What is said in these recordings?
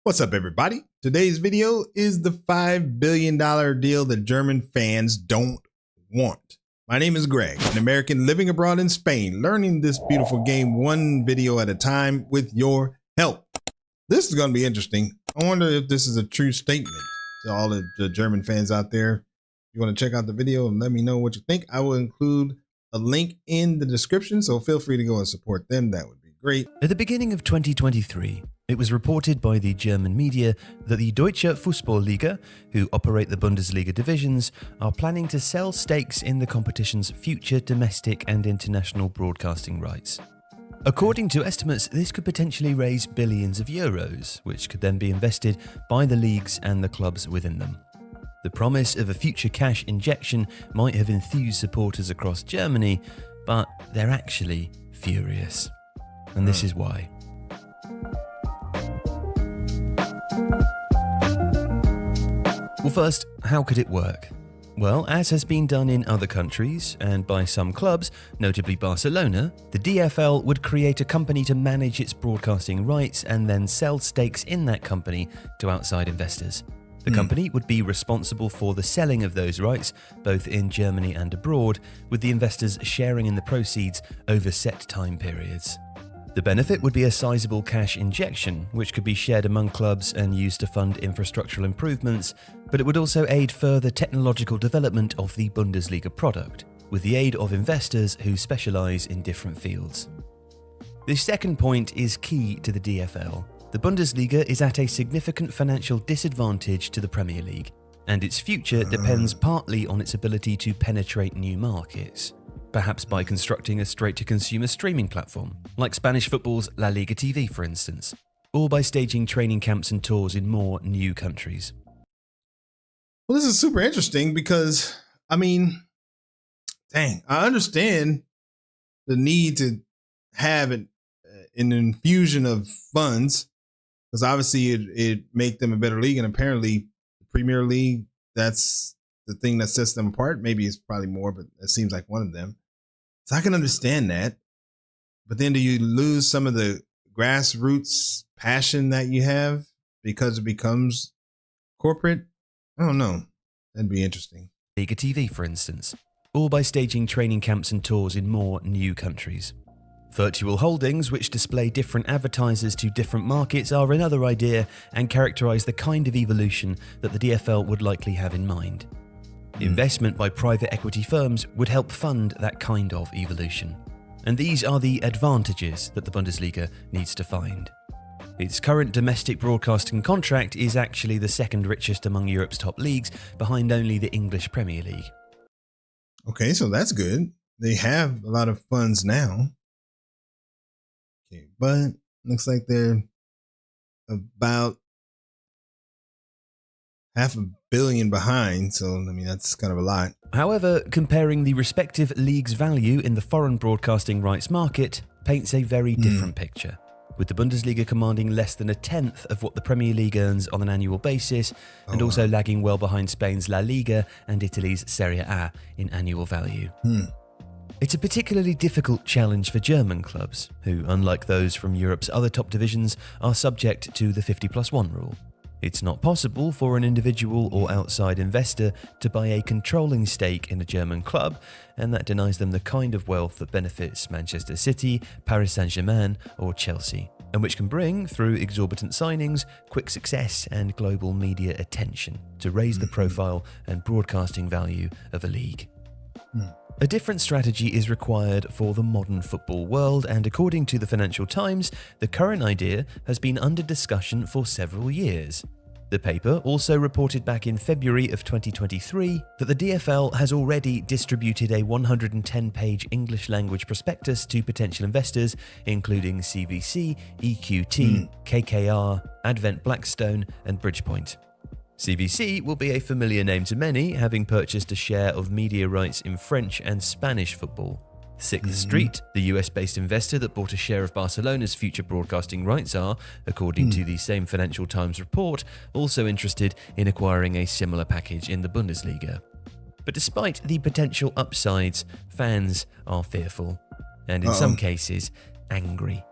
What's up, everybody? Today's video is the $5 billion deal that German fans don't want. My name is Greg, an American living abroad in Spain, learning this beautiful game one video at a time with your help. This is going to be interesting. I wonder if this is a true statement to all of the German fans out there. If you want to check out the video and let me know what you think, I will include a link in the description, so feel free to go and support them. That would be great. At the beginning of 2023, it was reported by the German media that the Deutsche Fußballliga, who operate the Bundesliga divisions, are planning to sell stakes in the competition's future domestic and international broadcasting rights. According to estimates, this could potentially raise billions of euros, which could then be invested by the leagues and the clubs within them. The promise of a future cash injection might have enthused supporters across Germany, but they're actually furious. And this is why. Well, first, how could it work? Well, as has been done in other countries and by some clubs, notably Barcelona, the DFL would create a company to manage its broadcasting rights and then sell stakes in that company to outside investors. The company would be responsible for the selling of those rights, both in Germany and abroad, with the investors sharing in the proceeds over set time periods. The benefit would be a sizable cash injection, which could be shared among clubs and used to fund infrastructural improvements, but it would also aid further technological development of the Bundesliga product, with the aid of investors who specialise in different fields. This second point is key to the DFL. The Bundesliga is at a significant financial disadvantage to the Premier League, and its future depends partly on its ability to penetrate new markets. Perhaps by constructing a straight-to-consumer streaming platform, like Spanish football's La Liga TV, for instance, or by staging training camps and tours in more new countries. Well, this is super interesting because, I understand the need to have an infusion of funds, because obviously it make them a better league, and apparently the Premier League, that's the thing that sets them apart. Maybe it's probably more, but it seems like one of them. So I can understand that. But then do you lose some of the grassroots passion that you have because it becomes corporate? I don't know. That'd be interesting. Liga TV, for instance, or by staging training camps and tours in more new countries. Virtual holdings, which display different advertisers to different markets, are another idea and characterise the kind of evolution that the DFL would likely have in mind. Investment by private equity firms would help fund that kind of evolution. And these are the advantages that the Bundesliga needs to find. Its current domestic broadcasting contract is actually the second richest among Europe's top leagues, behind only the English Premier League. Okay, so that's good. They have a lot of funds now. Okay, but looks like they're about $500 million behind, so that's kind of a lot. However, comparing the respective leagues' value in the foreign broadcasting rights market paints a very different picture, with the Bundesliga commanding less than a tenth of what the Premier League earns on an annual basis, and also lagging well behind Spain's La Liga and Italy's Serie A in annual value. It's a particularly difficult challenge for German clubs, who, unlike those from Europe's other top divisions, are subject to the 50+1 rule. It's not possible for an individual or outside investor to buy a controlling stake in a German club, and that denies them the kind of wealth that benefits Manchester City, Paris Saint-Germain, or Chelsea, and which can bring, through exorbitant signings, quick success and global media attention to raise the profile and broadcasting value of a league. A different strategy is required for the modern football world, and according to the Financial Times, the current idea has been under discussion for several years. The paper also reported back in February of 2023 that the DFL has already distributed a 110-page English-language prospectus to potential investors, including CVC, EQT, KKR, Advent Blackstone, and Bridgepoint. CVC will be a familiar name to many, having purchased a share of media rights in French and Spanish football. Sixth Street, the US-based investor that bought a share of Barcelona's future broadcasting rights, are, according to the same Financial Times report, also interested in acquiring a similar package in the Bundesliga. But despite the potential upsides, fans are fearful, and in some cases, angry.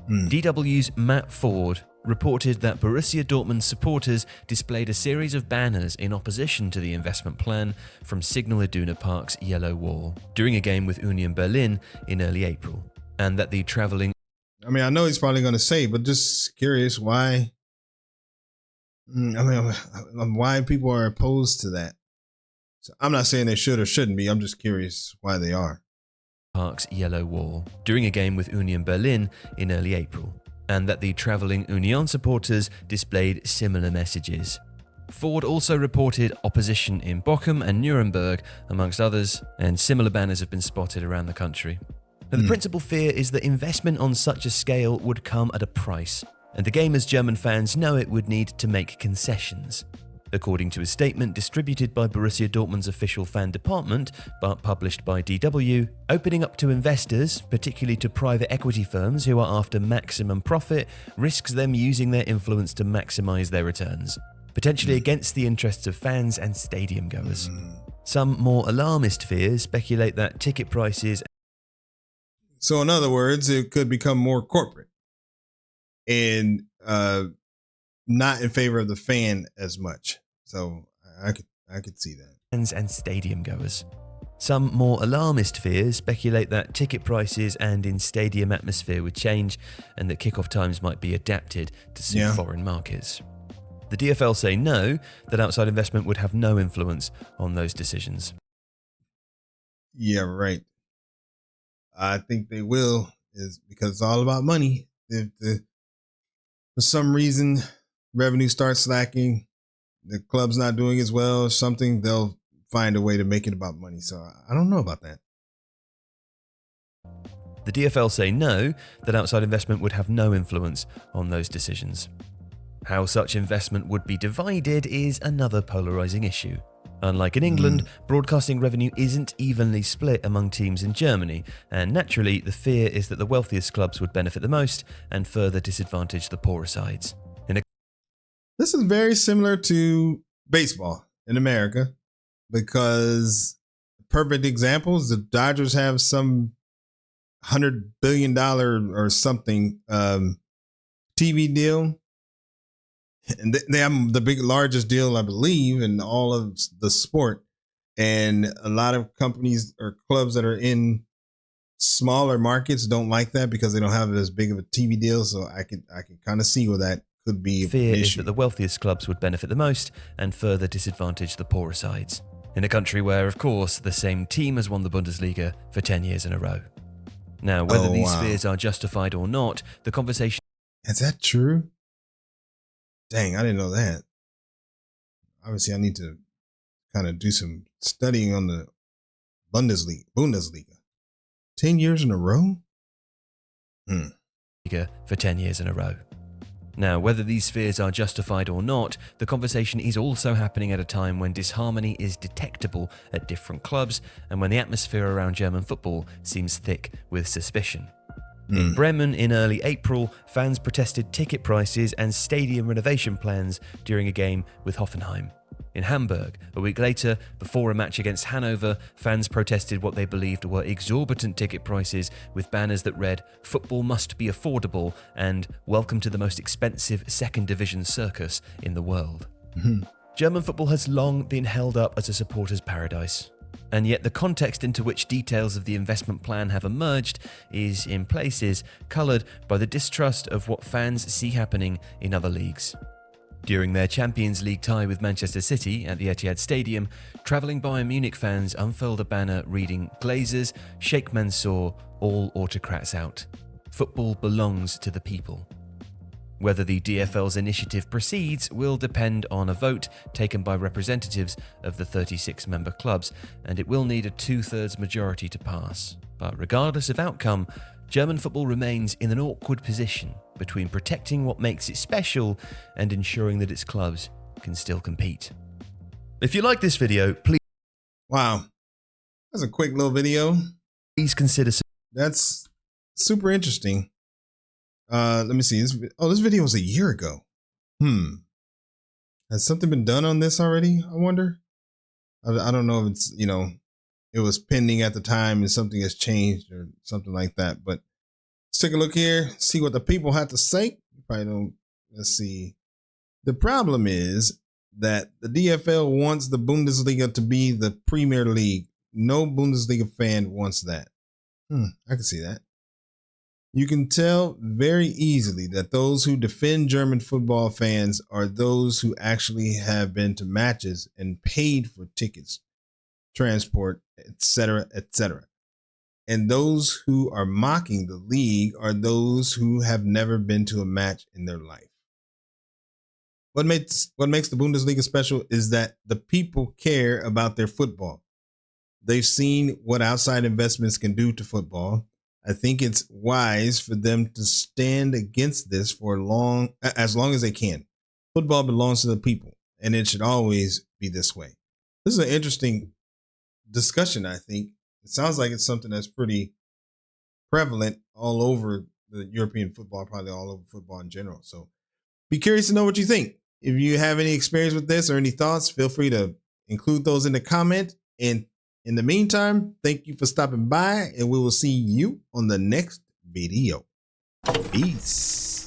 DW's Matt Ford reported that Borussia Dortmund supporters displayed a series of banners in opposition to the investment plan from Signal Iduna Park's Yellow Wall during a game with Union Berlin in early April, and that the travelling... I mean, I know he's probably going to say, but just curious why. Why people are opposed to that. So I'm not saying they should or shouldn't be. I'm just curious why they are. Park's Yellow Wall during a game with Union Berlin in early April, and that the travelling Union supporters displayed similar messages. Ford also reported opposition in Bochum and Nuremberg, amongst others, and similar banners have been spotted around the country. Now, the principal fear is that investment on such a scale would come at a price, and the game as German fans know it would need to make concessions. According to a statement distributed by Borussia Dortmund's official fan department, but published by DW, opening up to investors, particularly to private equity firms who are after maximum profit, risks them using their influence to maximize their returns, potentially against the interests of fans and stadium goers. Some more alarmist fears speculate that ticket prices... So in other words, it could become more corporate and not in favor of the fan as much. So I could see that. And stadium goers. Some more alarmist fears speculate that ticket prices and in-stadium atmosphere would change, and that kickoff times might be adapted to suit foreign markets. The DFL say no, that outside investment would have no influence on those decisions. Yeah, right. I think they will, is because it's all about money. If for some reason revenue starts slacking, the club's not doing as well or something, they'll find a way to make it about money. So I don't know about that. The DFL say no, that outside investment would have no influence on those decisions. How such investment would be divided is another polarizing issue. Unlike in England, broadcasting revenue isn't evenly split among teams in Germany, and naturally the fear is that the wealthiest clubs would benefit the most and further disadvantage the poorer sides. This is very similar to baseball in America, because perfect examples, the Dodgers have some $100 billion or something TV deal. And they have the largest deal, I believe, in all of the sport. And a lot of companies or clubs that are in smaller markets don't like that because they don't have as big of a TV deal. So I can kind of see where that could be. Fear is that the wealthiest clubs would benefit the most and further disadvantage the poorer sides. In a country where, of course, the same team has won the Bundesliga for 10 years in a row. Now, whether these fears are justified or not, the conversation... Is that true? Dang, I didn't know that. Obviously, I need to kind of do some studying on the Bundesliga. 10 years in a row? For 10 years in a row. Now, whether these fears are justified or not, the conversation is also happening at a time when disharmony is detectable at different clubs and when the atmosphere around German football seems thick with suspicion. In Bremen in early April, fans protested ticket prices and stadium renovation plans during a game with Hoffenheim. In Hamburg, a week later, before a match against Hanover, fans protested what they believed were exorbitant ticket prices with banners that read, "Football must be affordable" and "Welcome to the most expensive second division circus in the world." German football has long been held up as a supporter's paradise. And yet the context into which details of the investment plan have emerged is, in places, coloured by the distrust of what fans see happening in other leagues. During their Champions League tie with Manchester City at the Etihad Stadium, travelling Bayern Munich fans unfurled a banner reading, "Glazers, Sheikh Mansour, all autocrats out. Football belongs to the people." Whether the DFL's initiative proceeds will depend on a vote taken by representatives of the 36-member clubs, and it will need a 2/3 majority to pass. But regardless of outcome, German football remains in an awkward position between protecting what makes it special and ensuring that its clubs can still compete. If you like this video, please... Wow. That's a quick little video. Please consider... That's super interesting. Let me see. This video was a year ago. Has something been done on this already? I wonder. I don't know if it's, it was pending at the time and something has changed or something like that. But let's take a look here, see what the people have to say. You probably don't let's see. The problem is that the DFL wants the Bundesliga to be the Premier League. No Bundesliga fan wants that. I can see that. You can tell very easily that those who defend German football fans are those who actually have been to matches and paid for tickets, transport, etc., etc. And those who are mocking the league are those who have never been to a match in their life. What makes the Bundesliga special is that the people care about their football. They've seen what outside investments can do to football. I think it's wise for them to stand against this for as long as they can. Football belongs to the people, and it should always be this way. This is an interesting discussion, I think. It sounds like it's something that's pretty prevalent all over the European football, probably all over football in general. So be curious to know what you think. If you have any experience with this or any thoughts, feel free to include those in the comment. And in the meantime, thank you for stopping by, and we will see you on the next video. Peace.